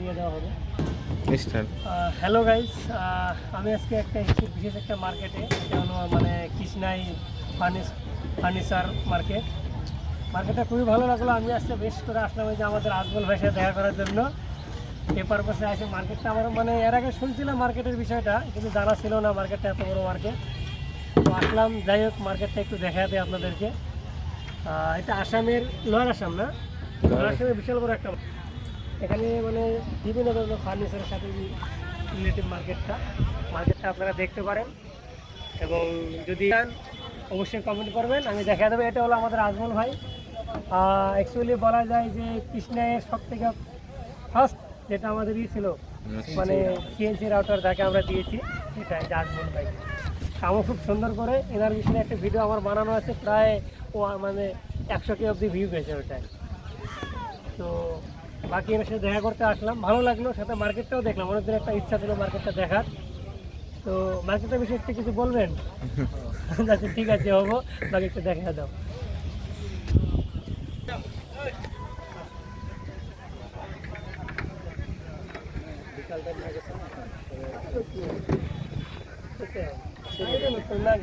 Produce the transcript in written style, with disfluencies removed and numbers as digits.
দিয়ে দেওয়া হবে। স্টার্ট। হ্যালো গাইস, আমি আজকে একটা এসেছি বিশেষ একটা মার্কেটে। এটা হলো মানে কৃষ্ণাই ফার্নিচার মার্কেট। মার্কেটটা খুবই ভালো লাগলো। আমি আজকে বেশ করে আসলাম এই যে আমাদের আজমল ভাইয়ের সাথে দেখা করার জন্য। এই পারপাসে আসে মার্কেটটা আমার মানে এর আগে শুনছিলাম মার্কেটের বিষয়টা, কিন্তু জানা ছিল না মার্কেটটা এত বড় মার্কেট। তো আসলাম, যাই হোক মার্কেটটা একটু দেখাতে আপনাদেরকে। এটা আসামের লোয়ার আসাম না, লোয়ার আসামের বিশাল বড় একটা এখানে মানে বিভিন্ন ধরনের ফার্নিচারের সাথে রিলেটিভ মার্কেটটা আপনারা দেখতে পারেন, এবং যদি চান অবশ্যই কমেন্ট করবেন, আমি দেখা দেবো। এটা হলো আমাদের আজমল ভাই। অ্যাকচুয়ালি বলা যায় যে কৃষ্ণায়ের সব থেকে ফার্স্ট যেটা আমাদের ছিল মানে সিএনসি রাউটার যাকে আমরা দিয়েছি, সেটা আজমল ভাই। কামও খুব সুন্দর করে। এনার বিষয়ে একটা ভিডিও আমার বানানো আছে, প্রায় মানে 100K অব্দি ভিউ পেয়েছে ওটায়। তো বাকি এর সাথে দেখা করতে আসলাম, ভালো লাগলো, সাথে মার্কেটটাও দেখলাম। অনেকদিন একটা ইচ্ছা ছিল মার্কেটটা দেখার। তো মার্কেটের বিষয়ে একটু কিছু বলবেন? আচ্ছা ঠিক আছে, হবো, বাকি একটু দেখা দাও। বিকাল টাইম হয়ে গেছে না?